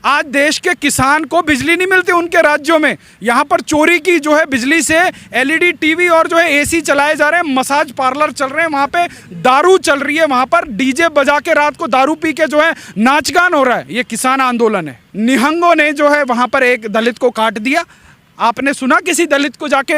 आज देश के किसान को बिजली नहीं मिलती उनके राज्यों में, यहाँ पर चोरी की जो है बिजली से एलईडी टीवी और जो है एसी चलाए जा रहे हैं, मसाज पार्लर चल रहे हैं, वहाँ पे दारू चल रही है, वहाँ पर डीजे बजा के रात को दारू पी के जो है नाच गान हो रहा है। ये किसान आंदोलन है। निहंगों ने जो है वहाँ पर एक दलित को काट दिया। आपने सुना किसी दलित को जाके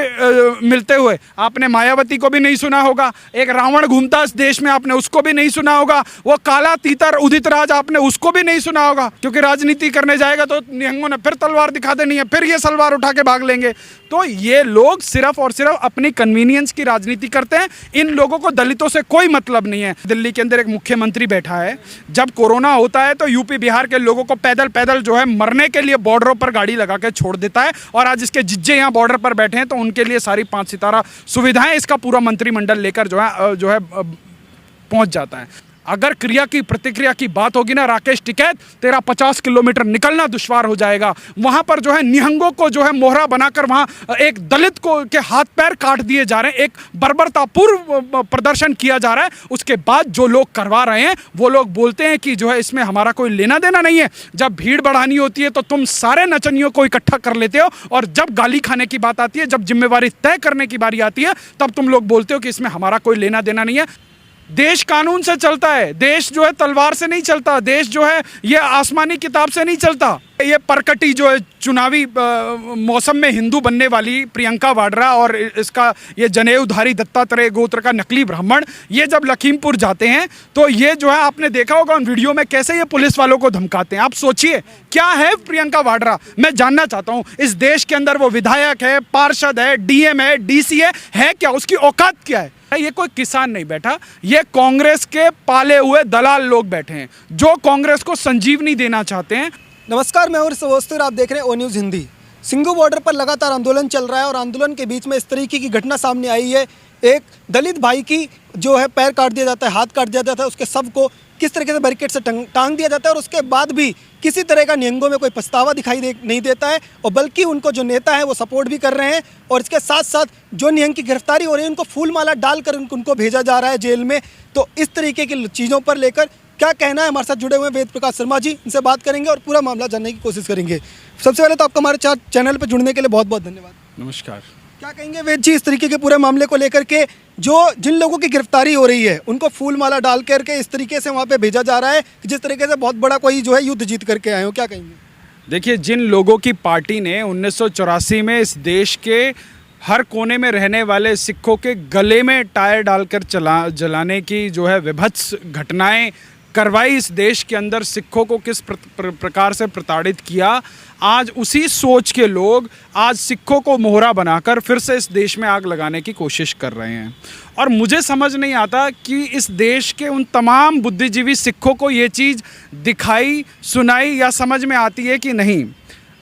मिलते हुए? आपने मायावती को भी नहीं सुना होगा। एक रावण घूमता इस देश में, आपने उसको भी नहीं सुना होगा। वो काला तीतर उदित राज, आपने उसको भी नहीं सुना होगा। क्योंकि राजनीति करने जाएगा तो निहंगों ने फिर तलवार दिखा देनी है, फिर ये सलवार उठा के भाग लेंगे। तो ये लोग सिर्फ और सिर्फ अपनी कन्वीनियंस की राजनीति करते हैं। इन लोगों को दलितों से कोई मतलब नहीं है। दिल्ली के अंदर एक मुख्यमंत्री बैठा है, जब कोरोना होता है तो यूपी बिहार के लोगों को पैदल पैदल जो है मरने के लिए बॉर्डरों पर गाड़ी लगा के छोड़ देता है। और आज इसके जिज्जे यहाँ बॉर्डर पर बैठे हैं तो उनके लिए सारी 5 सितारा सुविधाएं इसका पूरा मंत्रिमंडल लेकर जो है पहुंच जाता है। अगर क्रिया की प्रतिक्रिया की बात होगी ना राकेश टिकैत, तेरा 50 किलोमीटर निकलना दुश्वार हो जाएगा। वहां पर जो है निहंगों को जो है मोहरा बनाकर वहां एक दलित को के हाथ पैर काट दिए जा रहे हैं, एक बर्बरतापूर्व प्रदर्शन किया जा रहा है। उसके बाद जो लोग करवा रहे हैं वो लोग बोलते हैं कि जो है इसमें हमारा कोई लेना देना नहीं है। जब भीड़ बढ़ानी होती है तो तुम सारे नचनियों को इकट्ठा कर लेते हो, और जब गाली खाने की बात आती है, जब जिम्मेवारी तय करने की बारी आती है, तब तुम लोग बोलते हो कि इसमें हमारा कोई लेना देना नहीं है। देश कानून से चलता है, देश जो है तलवार से नहीं चलता, देश जो है ये आसमानी किताब से नहीं चलता। ये परकटी जो है चुनावी मौसम में हिंदू बनने वाली प्रियंका वाड्रा और इसका ये जनेऊधारी दत्तात्रेय गोत्र का नकली ब्राह्मण, ये जब लखीमपुर जाते हैं तो ये जो है आपने देखा होगा उन वीडियो में कैसे ये पुलिस वालों को धमकाते हैं। आप सोचिए क्या है प्रियंका वाड्रा। मैं जानना चाहता हूँ इस देश के अंदर वो विधायक है, पार्षद है, डीएम है, डीसी है क्या? उसकी औकात क्या है? ये कोई किसान नहीं बैठा, ये कांग्रेस के पाले हुए दलाल लोग बैठे हैं जो कांग्रेस को संजीवनी देना चाहते हैं। नमस्कार, मैं हूं और आप देख रहे हैं ओ न्यूज़ हिंदी। सिंघू बॉर्डर पर लगातार आंदोलन चल रहा है और आंदोलन के बीच में इस तरीके की घटना सामने आई है। एक दलित भाई की जो है पैर काट दिया जाता है, हाथ काट दिया जाता है, उसके शव को किस तरीके से बैरिकेड से टांग दिया जाता है और उसके बाद भी किसी तरह का निहंगों में कोई पछतावा दिखाई नहीं देता है, और बल्कि उनको जो नेता है वो सपोर्ट भी कर रहे हैं। और इसके साथ साथ जो निहंग की गिरफ्तारी हो रही है उनको फूल माला डालकर उनको भेजा जा रहा है जेल में। तो इस तरीके की चीज़ों पर लेकर क्या कहना है, हमारे साथ जुड़े हुए वेद प्रकाश शर्मा जी, इनसे बात करेंगे और पूरा मामला जानने की कोशिश करेंगे। सबसे पहले तो आपका हमारे चैनल पर जुड़ने के लिए बहुत बहुत धन्यवाद। नमस्कार। क्या कहेंगे वेद जी इस तरीके के पूरे मामले को लेकर के, जो जिन लोगों की गिरफ्तारी हो रही है उनको फूल माला डाल करके इस तरीके से वहाँ पे भेजा जा रहा है जिस तरीके से बहुत बड़ा कोई जो है युद्ध जीत करके आए हो, क्या कहेंगे? देखिए, जिन लोगों की पार्टी ने 1984 में इस देश के हर कोने में रहने वाले सिखों के गले में टायर डालकर जलाने की जो है विभत्स घटनाएं करवाई, इस देश के अंदर सिखों को किस प्रकार से प्रताड़ित किया, आज उसी सोच के लोग आज सिखों को मोहरा बनाकर फिर से इस देश में आग लगाने की कोशिश कर रहे हैं। और मुझे समझ नहीं आता कि इस देश के उन तमाम बुद्धिजीवी सिखों को ये चीज़ दिखाई, सुनाई या समझ में आती है कि नहीं।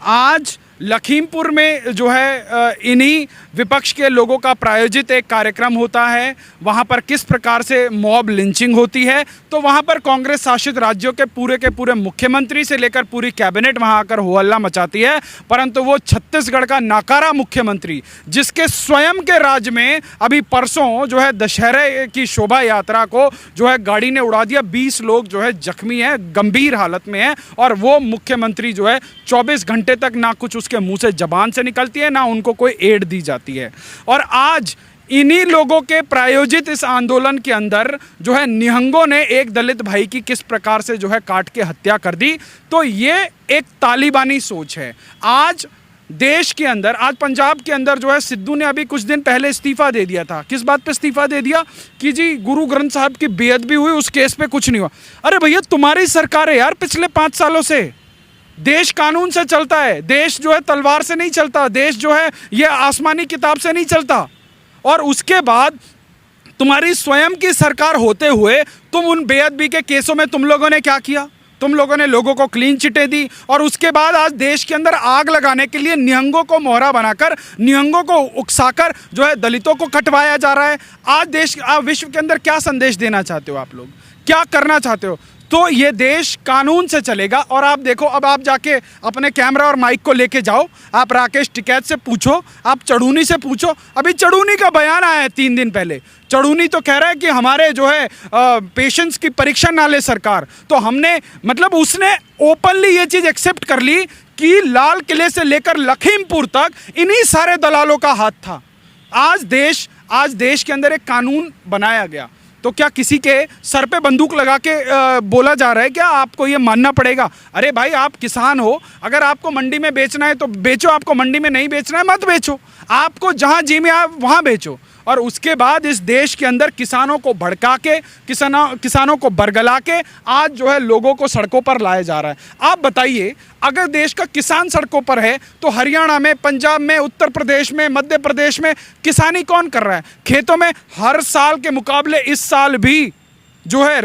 आज लखीमपुर में जो है इन्हीं विपक्ष के लोगों का प्रायोजित एक कार्यक्रम होता है, वहाँ पर किस प्रकार से मॉब लिंचिंग होती है, तो वहाँ पर कांग्रेस शासित राज्यों के पूरे मुख्यमंत्री से लेकर पूरी कैबिनेट वहाँ आकर हो हल्ला मचाती है। परंतु वो छत्तीसगढ़ का नाकारा मुख्यमंत्री, जिसके स्वयं के राज्य में अभी परसों जो है दशहरे की शोभा यात्रा को जो है गाड़ी ने उड़ा दिया, 20 लोग जो है जख्मी हैं, गंभीर हालत में हैं, और वो मुख्यमंत्री जो है 24 घंटे तक ना कुछ उसके मुंह से जबान से निकलती है, ना उनको कोई एड दी जाती है। और आज इन्हीं लोगों के प्रायोजित इस आंदोलन के अंदर जो है निहंगों ने एक दलित भाई की किस प्रकार से जो है काट के हत्या कर दी। तो ये एक तालिबानी सोच है। आज देश के अंदर, आज पंजाब के अंदर जो है सिद्धू ने अभी कुछ दिन पहले इस्तीफा दे दिया था। किस बात पे इस्तीफा दे दिया? कि जी गुरु ग्रंथ साहब की बेअदबी हुई, उस केस पे कुछ नहीं हुआ। अरे भैया, तुम्हारी सरकार है यार पिछले 5 सालों से। देश कानून से चलता है, देश जो है तलवार से नहीं चलता, देश जो है ये आसमानी किताब से नहीं चलता। और उसके बाद तुम्हारी स्वयं की सरकार होते हुए तुम उन बेअदबी के केसों में तुम लोगों ने क्या किया? तुम लोगों ने लोगों को क्लीन चिटें दी, और उसके बाद आज देश के अंदर आग लगाने के लिए निहंगों को मोहरा बनाकर, निहंगों को उकसाकर जो है दलितों को कटवाया जा रहा है। आज विश्व के अंदर क्या संदेश देना चाहते हो आप लोग? क्या करना चाहते हो? तो ये देश कानून से चलेगा। और आप देखो, अब आप जाके अपने कैमरा और माइक को लेके जाओ, आप राकेश टिकैत से पूछो, आप चढ़ूनी से पूछो। अभी चढ़ूनी का बयान आया है 3 दिन पहले। चढ़ूनी तो कह रहा है कि हमारे जो है पेशेंस की परीक्षा ना ले सरकार। तो हमने मतलब उसने ओपनली ये चीज़ एक्सेप्ट कर ली कि लाल किले से लेकर लखीमपुर तक इन्हीं सारे दलालों का हाथ था। आज देश के अंदर एक कानून बनाया गया, तो क्या किसी के सर पे बंदूक लगा के बोला जा रहा है क्या आपको ये मानना पड़ेगा? अरे भाई, आप किसान हो, अगर आपको मंडी में बेचना है तो बेचो, आपको मंडी में नहीं बेचना है मत बेचो, आपको जहां जी में आप वहां बेचो। और उसके बाद इस देश के अंदर किसानों को भड़का के, किसानों को बरगला के आज जो है लोगों को सड़कों पर लाया जा रहा है। आप बताइए, अगर देश का किसान सड़कों पर है तो हरियाणा में, पंजाब में, उत्तर प्रदेश में, मध्य प्रदेश में किसानी कौन कर रहा है? खेतों में हर साल के मुकाबले इस साल भी जो है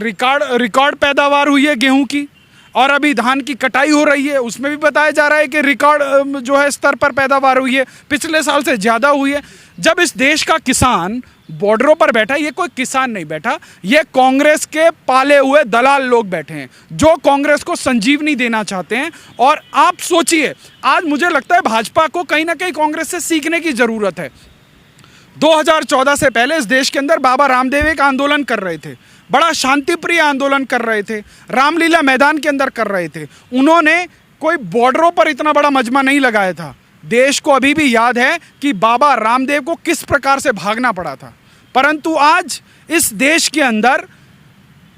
रिकॉर्ड पैदावार हुई है गेहूं की, और अभी धान की कटाई हो रही है, उसमें भी बताया जा रहा है कि रिकॉर्ड जो है स्तर पर पैदावार हुई है, पिछले साल से ज़्यादा हुई है। जब इस देश का किसान बॉर्डरों पर बैठा, ये कोई किसान नहीं बैठा, ये कांग्रेस के पाले हुए दलाल लोग बैठे हैं जो कांग्रेस को संजीवनी देना चाहते हैं। और आप सोचिए, आज मुझे लगता है भाजपा को कहीं ना कहीं कांग्रेस से सीखने की ज़रूरत है। 2014 से पहले इस देश के अंदर बाबा रामदेव एक आंदोलन कर रहे थे, बड़ा शांतिप्रिय आंदोलन कर रहे थे, रामलीला मैदान के अंदर कर रहे थे। उन्होंने कोई बॉर्डरों पर इतना बड़ा मजमा नहीं लगाया था। देश को अभी भी याद है कि बाबा रामदेव को किस प्रकार से भागना पड़ा था। परंतु आज इस देश के अंदर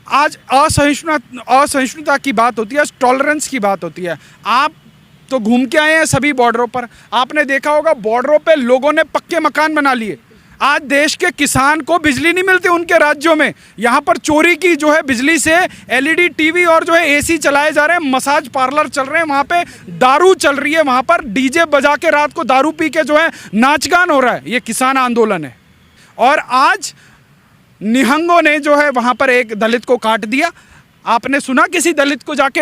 आज असहिष्णुता की बात होती है, टॉलरेंस की बात होती है। आप तो घूम के आए हैं सभी बॉर्डरों पर, आपने देखा होगा बॉर्डरों पे लोगों ने पक्के मकान बना लिए। आज देश के किसान को बिजली नहीं मिलती उनके राज्यों में, यहाँ पर चोरी की जो है बिजली से एलईडी टीवी और जो है एसी चलाए जा रहे हैं, मसाज पार्लर चल रहे हैं, वहाँ पे दारू चल रही है, वहाँ पर डीजे बजा के रात को दारू पी के जो है नाच गान हो रहा है। ये किसान आंदोलन है। और आज निहंगों ने जो है वहाँ पर एक दलित को काट दिया। आपने सुना किसी दलित को जाके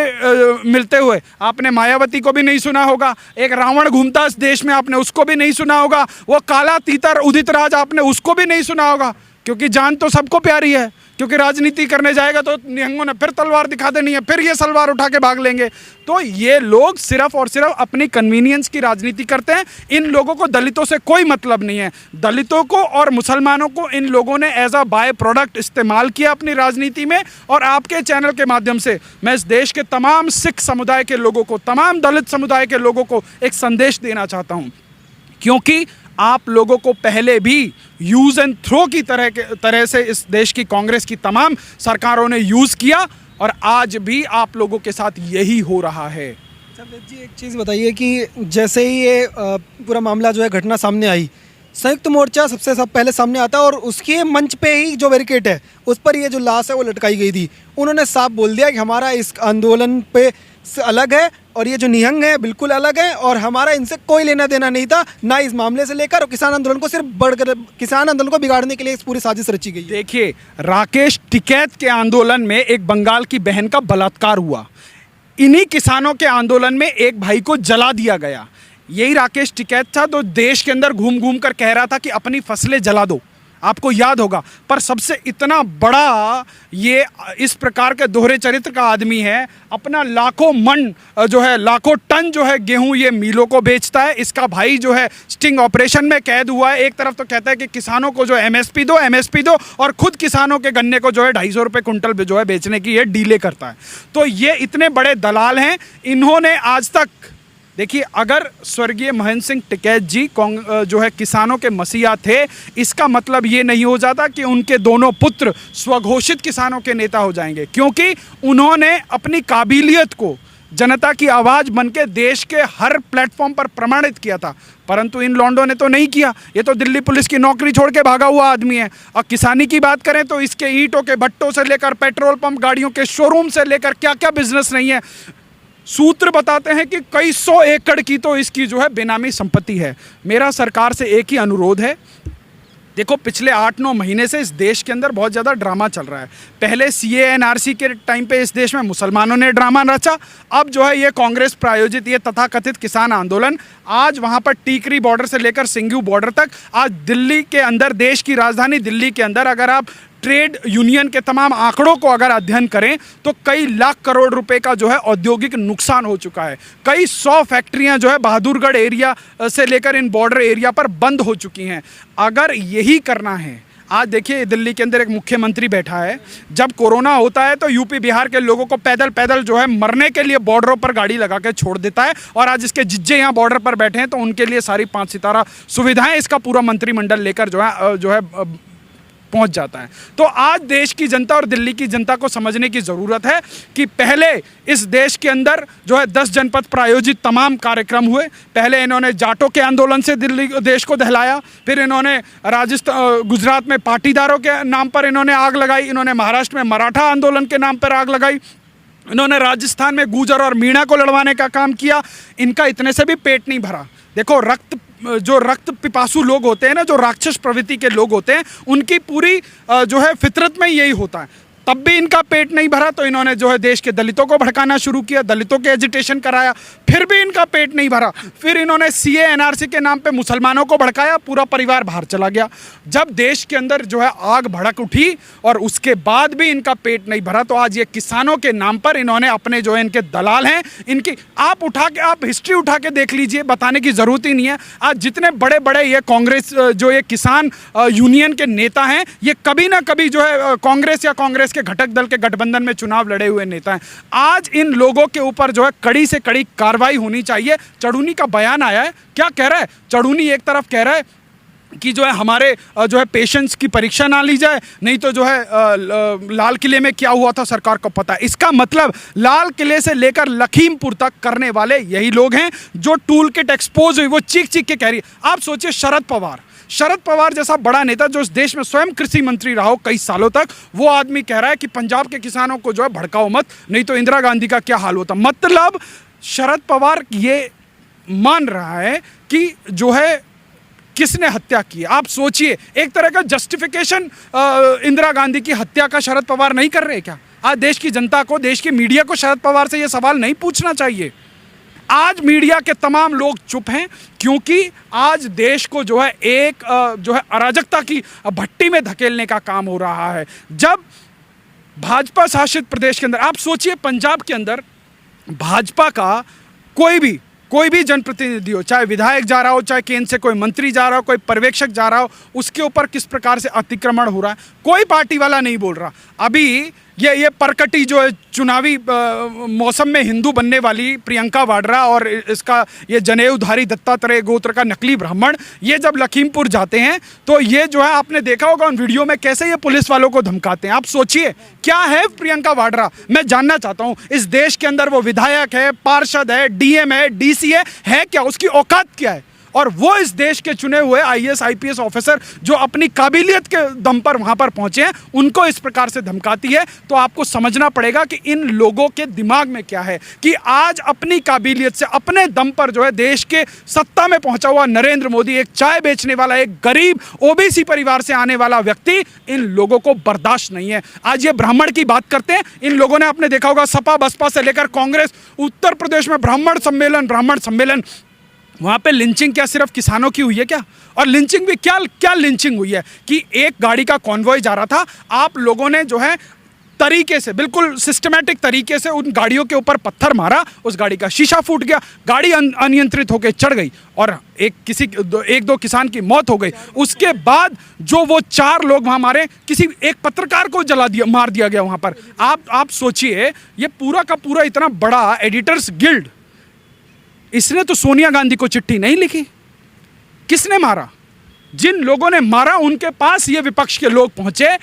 मिलते हुए? आपने मायावती को भी नहीं सुना होगा। एक रावण घूमता इस देश में, आपने उसको भी नहीं सुना होगा। वो काला तीतर उदित राज, आपने उसको भी नहीं सुना होगा। क्योंकि जान तो सबको प्यारी है, क्योंकि राजनीति करने जाएगा तो निहंगों ने फिर तलवार दिखा देनी है, फिर ये सलवार उठा के भाग लेंगे। तो ये लोग सिर्फ और सिर्फ अपनी कन्वीनियंस की राजनीति करते हैं। इन लोगों को दलितों से कोई मतलब नहीं है। दलितों को और मुसलमानों को इन लोगों ने एज अ बाय प्रोडक्ट इस्तेमाल किया अपनी राजनीति में। और आपके चैनल के माध्यम से मैं इस देश के तमाम सिख समुदाय के लोगों को, तमाम दलित समुदाय के लोगों को एक संदेश देना चाहता हूँ, क्योंकि आप लोगों को पहले भी यूज़ एंड थ्रो की तरह से इस देश की कांग्रेस की तमाम सरकारों ने यूज़ किया, और आज भी आप लोगों के साथ यही हो रहा है। जी, एक चीज़ बताइए कि जैसे ही ये पूरा मामला जो है घटना सामने आई, संयुक्त मोर्चा सबसे पहले सामने आता है और उसके मंच पे ही जो बैरिकेड है उस पर ये जो लाश है वो लटकाई गई थी। उन्होंने साफ बोल दिया कि हमारा इस आंदोलन पे से अलग है और ये जो निहंग है बिल्कुल अलग है, और हमारा इनसे कोई लेना देना नहीं था, ना इस मामले से लेकर। और किसान आंदोलन को सिर्फ किसान आंदोलन को बिगाड़ने के लिए इस पूरी साजिश रची गई है। देखिए, राकेश टिकैत के आंदोलन में एक बंगाल की बहन का बलात्कार हुआ, इन्हीं किसानों के आंदोलन में एक भाई को जला दिया गया। यही राकेश टिकैत था जो देश के अंदर घूम घूम कर कह रहा था कि अपनी फसलें जला दो, आपको याद होगा। पर सबसे इतना बड़ा ये इस प्रकार के दोहरे चरित्र का आदमी है, अपना लाखों मन जो है, लाखों टन जो है गेहूं ये मिलों को बेचता है। इसका भाई जो है स्टिंग ऑपरेशन में कैद हुआ है। एक तरफ तो कहता है कि किसानों को जो एमएसपी दो, और खुद किसानों के गन्ने को जो है 250 रुपये कुंटल जो है बेचने की ये डीले करता है। तो ये इतने बड़े दलाल हैं। इन्होंने आज तक, देखिए, अगर स्वर्गीय महेंद्र सिंह टिकैत जी जो है किसानों के मसीहा थे, इसका मतलब ये नहीं हो जाता कि उनके दोनों पुत्र स्वघोषित किसानों के नेता हो जाएंगे, क्योंकि उन्होंने अपनी काबिलियत को जनता की आवाज़ बनके देश के हर प्लेटफॉर्म पर प्रमाणित किया था। परंतु इन लॉन्डो ने तो नहीं किया। ये तो दिल्ली पुलिस की नौकरी छोड़ के भागा हुआ आदमी है। और किसानी की बात करें तो इसके ईंटों के भट्टों से लेकर पेट्रोल पंप, गाड़ियों के शोरूम से लेकर क्या क्या बिजनेस नहीं है। सूत्र बताते हैं कि कई 100 एकड़ की तो इसकी जो है बेनामी संपत्ति है। मेरा सरकार से एक ही अनुरोध है, देखो, पिछले 8-9 महीने से इस देश के अंदर बहुत ज़्यादा ड्रामा चल रहा है। पहले CA-NRC के टाइम पे इस देश में मुसलमानों ने ड्रामा रचा, अब जो है ये कांग्रेस प्रायोजित ये तथाकथित किसान आंदोलन, आज वहाँ पर टीकरी बॉर्डर से लेकर सिंघू बॉर्डर तक, आज दिल्ली के अंदर, देश की राजधानी दिल्ली के अंदर अगर आप ट्रेड यूनियन के तमाम आंकड़ों को अगर अध्ययन करें तो कई लाख करोड़ रुपए का जो है औद्योगिक नुकसान हो चुका है। कई 100 फैक्ट्रियां जो है बहादुरगढ़ एरिया से लेकर इन बॉर्डर एरिया पर बंद हो चुकी हैं। अगर यही करना है, आज देखिए दिल्ली के अंदर एक मुख्यमंत्री बैठा है, जब कोरोना होता है तो यूपी बिहार के लोगों को पैदल पैदल जो है मरने के लिए बॉर्डरों पर गाड़ी लगा के छोड़ देता है, और आज इसके जिज्जे यहाँ बॉर्डर पर बैठे हैं तो उनके लिए सारी 5 सितारा सुविधाएं इसका पूरा मंत्रिमंडल लेकर जो है पहुंच जाता है। तो आज देश की जनता और दिल्ली की जनता को समझने की ज़रूरत है कि पहले इस देश के अंदर जो है 10 जनपद प्रायोजित तमाम कार्यक्रम हुए। पहले इन्होंने जाटों के आंदोलन से देश को दहलाया, फिर इन्होंने गुजरात में पाटीदारों के नाम पर इन्होंने आग लगाई, इन्होंने महाराष्ट्र में मराठा आंदोलन के नाम पर आग लगाई, इन्होंने राजस्थान में गुर्जर और मीणा को लड़वाने का काम किया। इनका इतने से भी पेट नहीं भरा। देखो, रक्त पिपासु लोग होते हैं ना, जो राक्षस प्रवृत्ति के लोग होते हैं, उनकी पूरी जो है फितरत में यही होता है। तब भी इनका पेट नहीं भरा तो इन्होंने जो है देश के दलितों को भड़काना शुरू किया, दलितों के एजिटेशन कराया, फिर भी इनका पेट नहीं भरा। फिर इन्होंने सीए एनआरसी के नाम पे मुसलमानों को भड़काया, पूरा परिवार बाहर चला गया। जब देश के अंदर जो है आग भड़क उठी और उसके बाद भी इनका पेट नहीं भरा, तो आज ये किसानों के नाम पर इन्होंने अपने जो है इनके दलाल हैं, इनकी आप हिस्ट्री उठा के देख लीजिए, बताने की ज़रूरत ही नहीं है। आज जितने बड़े बड़े ये कांग्रेस जो ये किसान यूनियन के नेता हैं, ये कभी ना कभी जो है कांग्रेस या कांग्रेस के घटक दल के गठबंधन में चुनाव लड़े हुए नेता हैं। आज इन लोगों के ऊपर जो है कड़ी से कड़ी कार्रवाई होनी चाहिए। चढ़ूनी का बयान आया है, क्या कह रहा है चढ़ूनी? एक तरफ कह रहा है कि जो है हमारे जो है पेशेंट्स की परीक्षा ना ली जाए, नहीं तो जो है लाल किले में क्या हुआ था सरकार को पता है। इसका मतलब लाल किले से लेकर लखीमपुर तक करने वाले यही लोग हैं जो टूल किट एक्सपोज हुई वो चीख चीख के कह रही है। आप सोचिए, शरद पवार जैसा बड़ा नेता जो इस देश में स्वयं कृषि मंत्री रहा हो कई सालों तक, वो आदमी कह रहा है कि पंजाब के किसानों को जो है भड़काओ मत, नहीं तो इंदिरा गांधी का क्या हाल होता। मतलब शरद पवार ये मान रहा है कि जो है किसने हत्या की। आप सोचिए, एक तरह का जस्टिफिकेशन इंदिरा गांधी की हत्या का शरद पवार नहीं कर रहे क्या? आज देश की जनता को, देश की मीडिया को शरद पवार से यह सवाल नहीं पूछना चाहिए। आज मीडिया के तमाम लोग चुप हैं क्योंकि आज देश को जो है एक जो है अराजकता की भट्टी में धकेलने का काम हो रहा है। जब भाजपा शासित प्रदेश के अंदर, आप सोचिए पंजाब के अंदर भाजपा का कोई भी जनप्रतिनिधि हो, चाहे विधायक जा रहा हो, चाहे केंद्र से कोई मंत्री जा रहा हो, कोई पर्यवेक्षक जा रहा हो, उसके ऊपर किस प्रकार से अतिक्रमण हो रहा है, कोई पार्टी वाला नहीं बोल रहा। अभी ये परकटी जो है चुनावी मौसम में हिंदू बनने वाली प्रियंका वाड्रा और इसका ये जनेऊधारी दत्तात्रेय गोत्र का नकली ब्राह्मण, ये जब लखीमपुर जाते हैं तो ये जो है आपने देखा होगा उन वीडियो में कैसे ये पुलिस वालों को धमकाते हैं। आप सोचिए क्या है प्रियंका वाड्रा। मैं जानना चाहता हूँ, इस देश के अंदर वो विधायक है, पार्षद है, डीएम है, डीसी है क्या? उसकी औकात क्या है? और वो इस देश के चुने हुए आईएएस आईपीएस ऑफिसर जो अपनी काबिलियत के दम पर वहां पर पहुंचे हैं, उनको इस प्रकार से धमकाती है। तो आपको समझना पड़ेगा कि इन लोगों के दिमाग में क्या है कि आज अपनी काबिलियत से, अपने दम पर जो है देश के सत्ता में पहुंचा हुआ नरेंद्र मोदी, एक चाय बेचने वाला, एक गरीब ओबीसी परिवार से आने वाला व्यक्ति, इन लोगों को बर्दाश्त नहीं है। आज ये ब्राह्मण की बात करते हैं, इन लोगों ने आपने देखा होगा सपा बसपा से लेकर कांग्रेस, उत्तर प्रदेश में ब्राह्मण सम्मेलन, वहाँ पे लिंचिंग क्या सिर्फ किसानों की हुई है क्या? और लिंचिंग भी क्या लिंचिंग हुई है कि एक गाड़ी का कॉन्वॉय जा रहा था, आप लोगों ने जो है तरीके से, बिल्कुल सिस्टमैटिक तरीके से उन गाड़ियों के ऊपर पत्थर मारा, उस गाड़ी का शीशा फूट गया, गाड़ी अनियंत्रित होकर चढ़ गई और एक दो किसान की मौत हो गई। उसके बाद जो वो 4 लोग वहाँ मारे, किसी एक पत्रकार को मार दिया गया वहाँ पर। आप सोचिए, ये पूरा का पूरा इतना बड़ा एडिटर्स गिल्ड, इसने तो सोनिया गांधी को चिट्ठी नहीं लिखी। किसने मारा? जिन लोगों ने मारा उनके पास ये विपक्ष के लोग पहुंचे।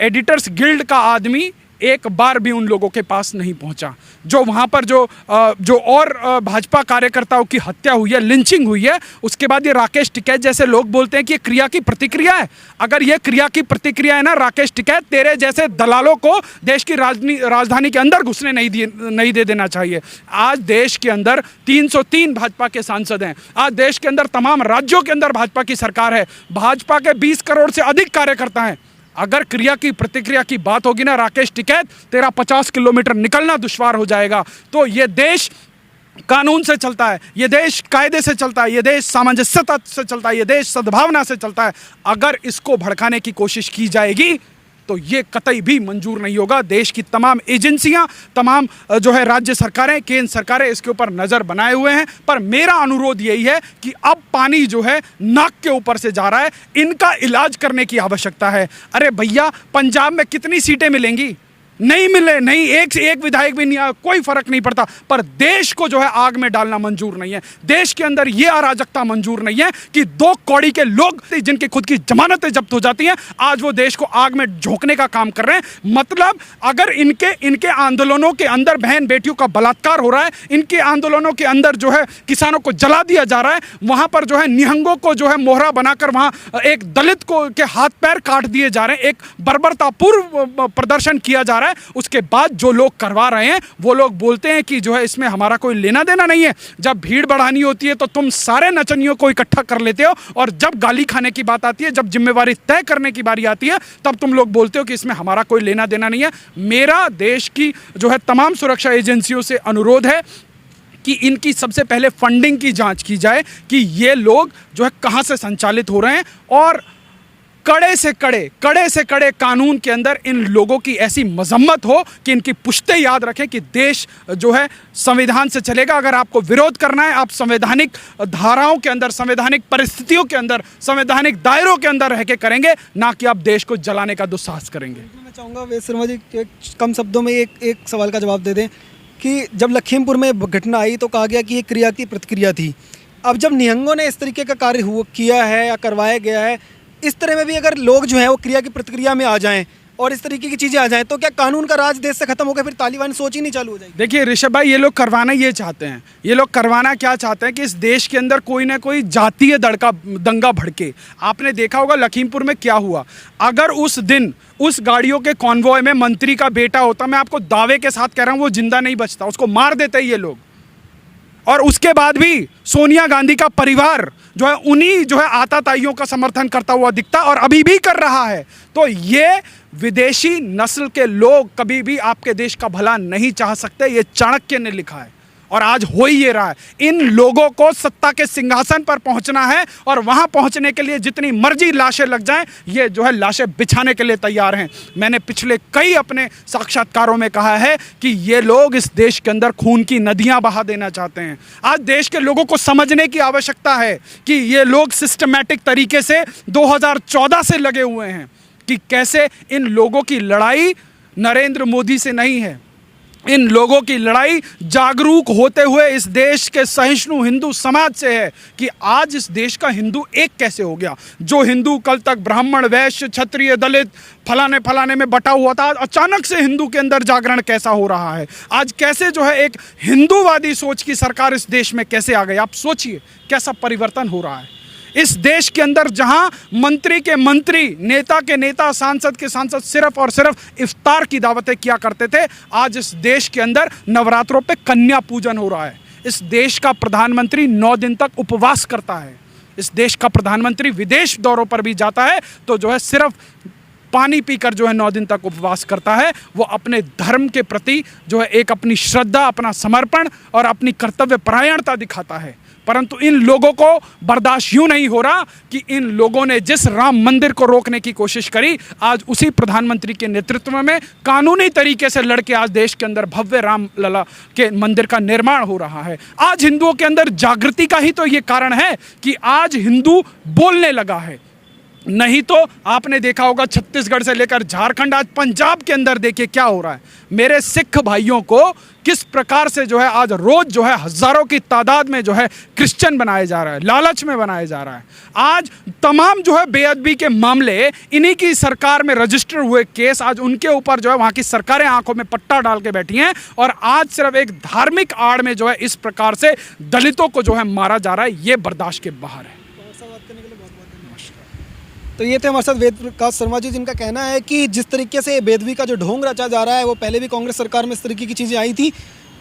एडिटर्स गिल्ड का आदमी एक बार भी उन लोगों के पास नहीं पहुंचा। जो वहाँ पर जो और भाजपा कार्यकर्ताओं की हत्या हुई है, लिंचिंग हुई है, उसके बाद ये राकेश टिकैत जैसे लोग बोलते हैं कि ये क्रिया की प्रतिक्रिया है। अगर ये क्रिया की प्रतिक्रिया है ना राकेश टिकैत, तेरे जैसे दलालों को देश की राजधानी के अंदर घुसने नहीं दे देना चाहिए। आज देश के अंदर 303 भाजपा के सांसद हैं। आज देश के अंदर तमाम राज्यों के अंदर भाजपा की सरकार है। भाजपा के 20 करोड़ से अधिक कार्यकर्ता हैं। अगर क्रिया की प्रतिक्रिया की बात होगी ना राकेश टिकैत, तेरा 50 किलोमीटर निकलना दुश्वार हो जाएगा। तो ये देश कानून से चलता है, ये देश कायदे से चलता है, ये देश सामंजस्यता से चलता है, ये देश सद्भावना से चलता है। अगर इसको भड़काने की कोशिश की जाएगी तो ये कतई भी मंजूर नहीं होगा। देश की तमाम एजेंसियां, तमाम जो है राज्य सरकारें, केंद्र सरकारें इसके ऊपर नज़र बनाए हुए हैं। पर मेरा अनुरोध यही है कि अब पानी जो है नाक के ऊपर से जा रहा है, इनका इलाज करने की आवश्यकता है। अरे भैया, पंजाब में कितनी सीटें मिलेंगी? नहीं मिले, नहीं, एक से एक विधायक भी नहीं आया, कोई फर्क नहीं पड़ता। पर देश को जो है आग में डालना मंजूर नहीं है। देश के अंदर यह अराजकता मंजूर नहीं है कि 2 कौड़ी के लोग जिनकी खुद की जमानतें जब्त हो जाती हैं, आज वो देश को आग में झोंकने का काम कर रहे हैं। मतलब अगर इनके आंदोलनों के अंदर बहन बेटियों का बलात्कार हो रहा है, इनके आंदोलनों के अंदर जो है किसानों को जला दिया जा रहा है, वहां पर जो है निहंगों को जो है मोहरा बनाकर वहां एक दलित को के हाथ पैर काट दिए जा रहे हैं, एक बर्बरतापूर्व प्रदर्शन किया जा रहा है, उसके बाद जो लोग करवा रहे हैं वो लोग बोलते हैं कि जो है इसमें हमारा कोई लेना देना नहीं है। जब भीड़ बढ़ानी होती है तो तुम सारे नचनियों को इकट्ठा कर लेते हो, और जब गाली खाने की बात आती है, जब जिम्मेवारी तय करने की बारी आती है, तब तुम लोग बोलते हो कि इसमें हमारा कोई लेना देना नहीं है। मेरा देश की जो है तमाम सुरक्षा एजेंसियों से अनुरोध है कि इनकी सबसे पहले फंडिंग की जांच की जाए कि ये लोग जो है कहां से संचालित हो रहे हैं, और कड़े से कड़े कानून के अंदर इन लोगों की ऐसी मजम्मत हो कि इनकी पुश्ते याद रखें कि देश जो है संविधान से चलेगा। अगर आपको विरोध करना है, आप संवैधानिक धाराओं के अंदर, संवैधानिक परिस्थितियों के अंदर, संवैधानिक दायरों के अंदर रह के करेंगे, ना कि आप देश को जलाने का दुस्साहस करेंगे। मैं चाहूँगा वेद शर्मा जी कम शब्दों में एक सवाल का जवाब दे दें कि जब लखीमपुर में घटना आई तो कहा गया कि ये क्रिया की प्रतिक्रिया थी। अब जब निहंगों ने इस तरीके का कार्य किया है या करवाया गया है, इस तरह में भी अगर लोग जो हैं वो क्रिया की प्रतिक्रिया में आ जाएं और इस तरीके की चीज़ें आ जाएं, तो क्या कानून का राज देश से खत्म हो गया, फिर तालिबान सोच ही नहीं चालू हो जाएगी? देखिए ऋषभ भाई, ये लोग करवाना ये चाहते हैं, ये लोग करवाना क्या चाहते हैं कि इस देश के अंदर कोई ना कोई जातीय दंगा भड़के। आपने देखा होगा लखीमपुर में क्या हुआ। अगर उस दिन उस गाड़ियों के कॉन्वॉय में मंत्री का बेटा होता, मैं आपको दावे के साथ कह रहा हूँ, वो जिंदा नहीं बचता, उसको मार देते ये लोग। और उसके बाद भी सोनिया गांधी का परिवार जो है उन्हीं जो है आताताइयों का समर्थन करता हुआ दिखता, और अभी भी कर रहा है। तो ये विदेशी नस्ल के लोग कभी भी आपके देश का भला नहीं चाह सकते, ये चाणक्य ने लिखा है, और आज हो ही ये रहा है। इन लोगों को सत्ता के सिंहासन पर पहुंचना है, और वहां पहुंचने के लिए जितनी मर्जी लाशें लग जाएं, ये जो है लाशें बिछाने के लिए तैयार हैं। मैंने पिछले कई अपने साक्षात्कारों में कहा है कि ये लोग इस देश के अंदर खून की नदियां बहा देना चाहते हैं। आज देश के लोगों को समझने की आवश्यकता है कि ये लोग सिस्टमैटिक तरीके से 2014 से लगे हुए हैं, कि कैसे इन लोगों की लड़ाई नरेंद्र मोदी से नहीं है, इन लोगों की लड़ाई जागरूक होते हुए इस देश के सहिष्णु हिंदू समाज से है, कि आज इस देश का हिंदू एक कैसे हो गया। जो हिंदू कल तक ब्राह्मण, वैश्य, क्षत्रिय, दलित फलाने में बटा हुआ था, अचानक से हिंदू के अंदर जागरण कैसा हो रहा है। आज कैसे जो है एक हिंदूवादी सोच की सरकार इस देश में कैसे आ गई। आप सोचिए कैसा परिवर्तन हो रहा है इस देश के अंदर, जहां मंत्री के मंत्री, नेता के नेता, सांसद के सांसद सिर्फ और सिर्फ इफ्तार की दावतें किया करते थे, आज इस देश के अंदर नवरात्रों पे कन्या पूजन हो रहा है। इस देश का प्रधानमंत्री 9 दिन तक उपवास करता है। इस देश का प्रधानमंत्री विदेश दौरों पर भी जाता है तो जो है सिर्फ पानी पीकर जो है 9 दिन तक उपवास करता है। वो अपने धर्म के प्रति जो है एक अपनी श्रद्धा, अपना समर्पण और अपनी कर्तव्य परायणता दिखाता है। परंतु इन लोगों को बर्दाश्त यूं नहीं हो रहा कि इन लोगों ने जिस राम मंदिर को रोकने की कोशिश करी, आज उसी प्रधानमंत्री के नेतृत्व में कानूनी तरीके से लड़के आज देश के अंदर भव्य राम लला के मंदिर का निर्माण हो रहा है। आज हिंदुओं के अंदर जागृति का ही तो ये कारण है कि आज हिंदू बोलने लगा है। नहीं तो आपने देखा होगा छत्तीसगढ़ से लेकर झारखंड, आज पंजाब के अंदर देखिए क्या हो रहा है। मेरे सिख भाइयों को किस प्रकार से जो है आज रोज जो है हजारों की तादाद में जो है क्रिश्चियन बनाया जा रहा है, लालच में बनाया जा रहा है। आज तमाम जो है बेअदबी के मामले, इन्हीं की सरकार में रजिस्टर हुए केस, आज उनके ऊपर जो है वहाँ की सरकारें आंखों में पट्टा डाल के बैठी हैं, और आज सिर्फ एक धार्मिक आड़ में जो है इस प्रकार से दलितों को जो है मारा जा रहा है। ये बर्दाश्त के बाहर है। तो ये थे हमारे साथ वेद प्रकाश शर्मा जी, जिनका कहना है कि जिस तरीके से बेदबी का जो ढोंग रचा जा रहा है, वो पहले भी कांग्रेस सरकार में इस तरीके की चीज़ें आई थी,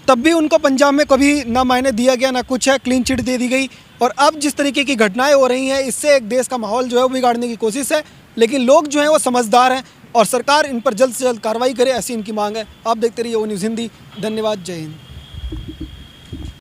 तब भी उनको पंजाब में कभी ना मायने दिया गया ना कुछ है, क्लीन चिट दे दी गई। और अब जिस तरीके की घटनाएं हो रही हैं, इससे एक देश का माहौल जो है वो बिगाड़ने की कोशिश है। लेकिन लोग जो हैं वो समझदार हैं और सरकार इन पर जल्द से जल्द कार्रवाई करे, ऐसी इनकी मांग है। आप देखते रहिए ओ न्यूज़ हिंदी। धन्यवाद। जय हिंद।